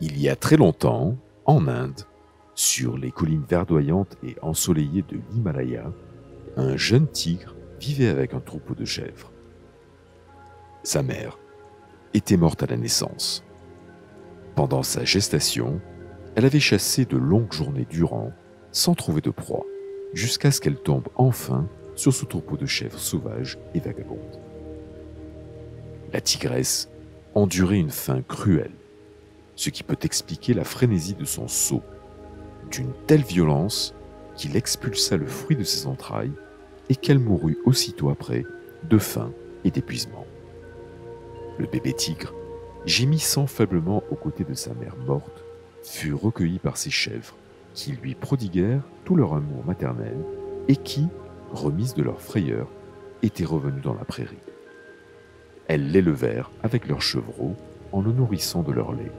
Il y a très longtemps, en Inde, sur les collines verdoyantes et ensoleillées de l'Himalaya, un jeune tigre vivait avec un troupeau de chèvres. Sa mère était morte à la naissance. Pendant sa gestation, elle avait chassé de longues journées durant sans trouver de proie, jusqu'à ce qu'elle tombe enfin sur ce troupeau de chèvres sauvages et vagabondes. La tigresse endurait une faim cruelle, ce qui peut expliquer la frénésie de son saut, d'une telle violence qu'il expulsa le fruit de ses entrailles et qu'elle mourut aussitôt après de faim et d'épuisement. Le bébé tigre, gémissant faiblement aux côtés de sa mère morte, fut recueilli par ses chèvres, qui lui prodiguèrent tout leur amour maternel et qui, remises de leur frayeur, étaient revenues dans la prairie. Elles l'élevèrent avec leurs chevreaux en le nourrissant de leur lait.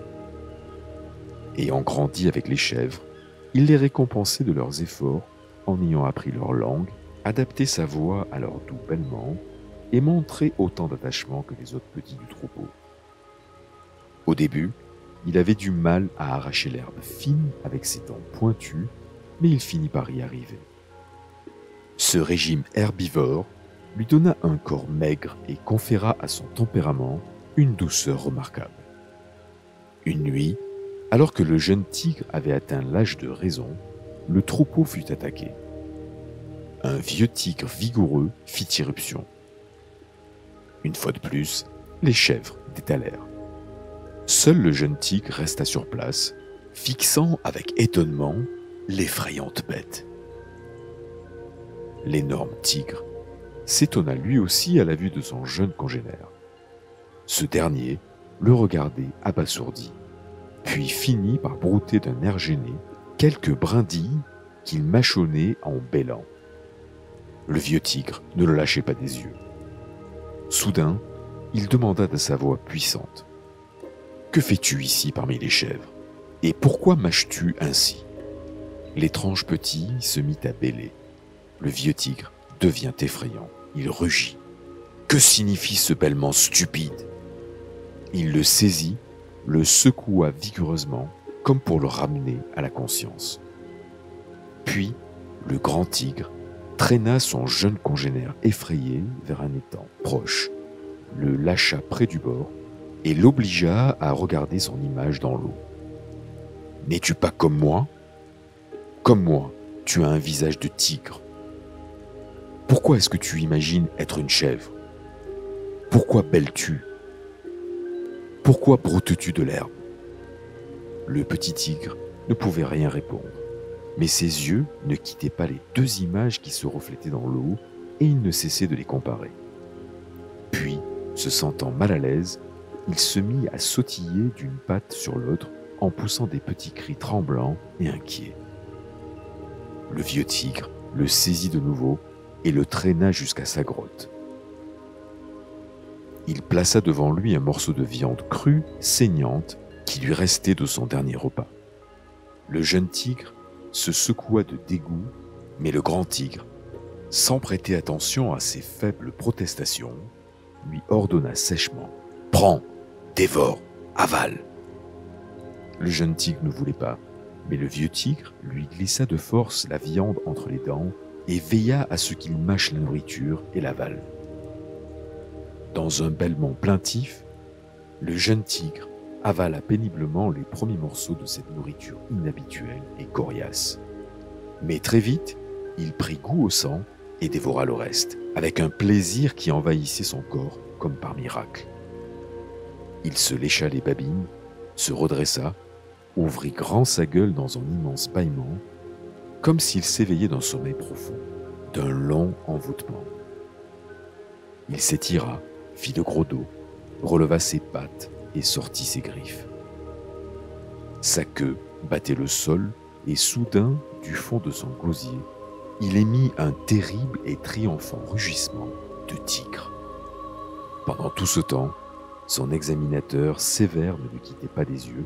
Ayant grandi avec les chèvres, il les récompensait de leurs efforts en ayant appris leur langue, adapté sa voix à leur doux bêlement et montré autant d'attachement que les autres petits du troupeau. Au début, il avait du mal à arracher l'herbe fine avec ses dents pointues, mais il finit par y arriver. Ce régime herbivore lui donna un corps maigre et conféra à son tempérament une douceur remarquable. Une nuit, alors que le jeune tigre avait atteint l'âge de raison, le troupeau fut attaqué. Un vieux tigre vigoureux fit irruption. Une fois de plus, les chèvres détalèrent. Seul le jeune tigre resta sur place, fixant avec étonnement l'effrayante bête. L'énorme tigre s'étonna lui aussi à la vue de son jeune congénère. Ce dernier le regardait abasourdi, puis finit par brouter d'un air gêné quelques brindilles qu'il mâchonnait en bêlant. Le vieux tigre ne le lâchait pas des yeux. Soudain, il demanda de sa voix puissante: « Que fais-tu ici parmi les chèvres? Et pourquoi mâches-tu ainsi ?» L'étrange petit se mit à bêler. Le vieux tigre devient effrayant. Il rugit. Que signifie ce bêlement stupide? Il le saisit, le secoua vigoureusement, comme pour le ramener à la conscience. Puis, le grand tigre traîna son jeune congénère effrayé vers un étang proche, le lâcha près du bord et l'obligea à regarder son image dans l'eau. « N'es-tu pas comme moi? Comme moi, tu as un visage de tigre. Pourquoi est-ce que tu imagines être une chèvre? Pourquoi bêles-tu? Pourquoi broutes-tu de l'herbe ?» Le petit tigre ne pouvait rien répondre, mais ses yeux ne quittaient pas les deux images qui se reflétaient dans l'eau et il ne cessait de les comparer. Puis, se sentant mal à l'aise, il se mit à sautiller d'une patte sur l'autre en poussant des petits cris tremblants et inquiets. Le vieux tigre le saisit de nouveau et le traîna jusqu'à sa grotte. Il plaça devant lui un morceau de viande crue, saignante, qui lui restait de son dernier repas. Le jeune tigre se secoua de dégoût, mais le grand tigre, sans prêter attention à ses faibles protestations, lui ordonna sèchement: « Prends, dévore, avale !» Le jeune tigre ne voulait pas, mais le vieux tigre lui glissa de force la viande entre les dents et veilla à ce qu'il mâche la nourriture et l'avale. Dans un bêlement plaintif, le jeune tigre avala péniblement les premiers morceaux de cette nourriture inhabituelle et coriace. Mais très vite, il prit goût au sang et dévora le reste, avec un plaisir qui envahissait son corps comme par miracle. Il se lécha les babines, se redressa, ouvrit grand sa gueule dans un immense bâillement, comme s'il s'éveillait d'un sommeil profond, d'un long envoûtement. Il s'étira, fit de gros dos, releva ses pattes et sortit ses griffes. Sa queue battait le sol et soudain, du fond de son gosier, il émit un terrible et triomphant rugissement de tigre. Pendant tout ce temps, son examinateur sévère ne le quittait pas des yeux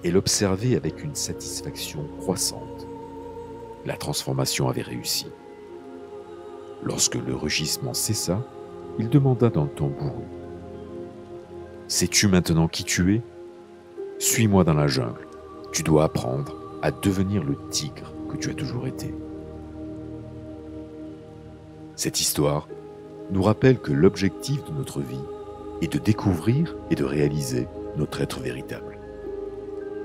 et l'observait avec une satisfaction croissante. La transformation avait réussi. Lorsque le rugissement cessa, il demanda d'un ton bourru: « Sais-tu maintenant qui tu es? Suis-moi dans la jungle. Tu dois apprendre à devenir le tigre que tu as toujours été. » Cette histoire nous rappelle que l'objectif de notre vie est de découvrir et de réaliser notre être véritable.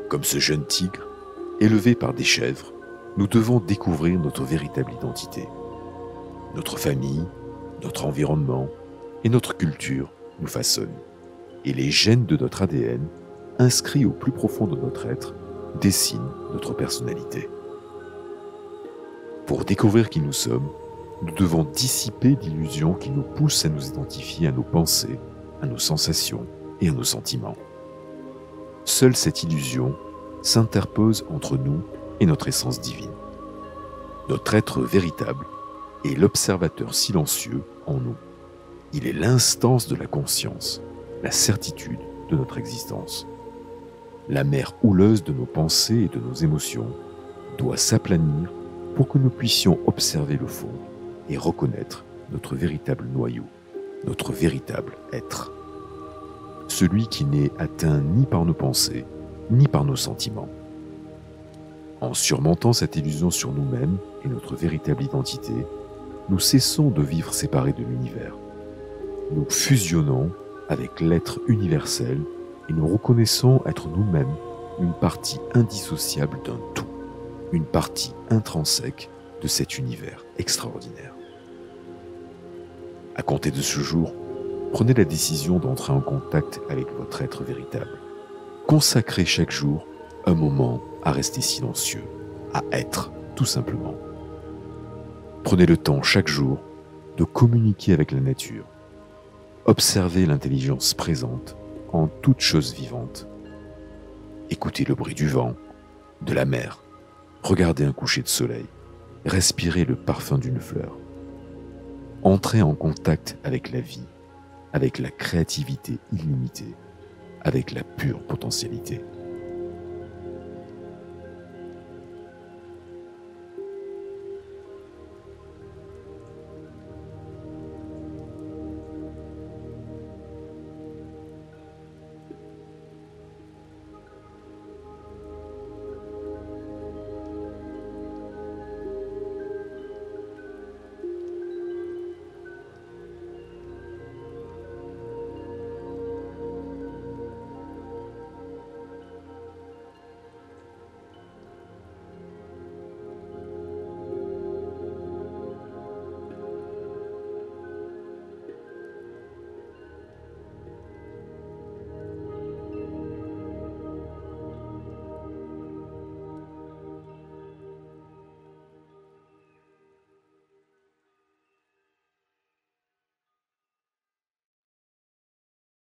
Comme ce jeune tigre, élevé par des chèvres, nous devons découvrir notre véritable identité. Notre famille, notre environnement et notre culture nous façonnent. Et les gènes de notre ADN, inscrits au plus profond de notre être, dessinent notre personnalité. Pour découvrir qui nous sommes, nous devons dissiper l'illusion qui nous pousse à nous identifier à nos pensées, à nos sensations et à nos sentiments. Seule cette illusion s'interpose entre nous et notre essence divine. Notre être véritable est l'observateur silencieux en nous. Il est l'instance de la conscience, la certitude de notre existence. La mer houleuse de nos pensées et de nos émotions doit s'aplanir pour que nous puissions observer le fond et reconnaître notre véritable noyau, notre véritable être. Celui qui n'est atteint ni par nos pensées, ni par nos sentiments. En surmontant cette illusion sur nous-mêmes et notre véritable identité, nous cessons de vivre séparés de l'univers. Nous fusionnons avec l'être universel et nous reconnaissons être nous-mêmes une partie indissociable d'un tout, une partie intrinsèque de cet univers extraordinaire. À compter de ce jour, prenez la décision d'entrer en contact avec votre être véritable. Consacrez chaque jour un moment à rester silencieux, à être, tout simplement. Prenez le temps chaque jour de communiquer avec la nature. Observez l'intelligence présente en toute chose vivante. Écoutez le bruit du vent, de la mer, regardez un coucher de soleil, respirez le parfum d'une fleur. Entrez en contact avec la vie, avec la créativité illimitée, avec la pure potentialité.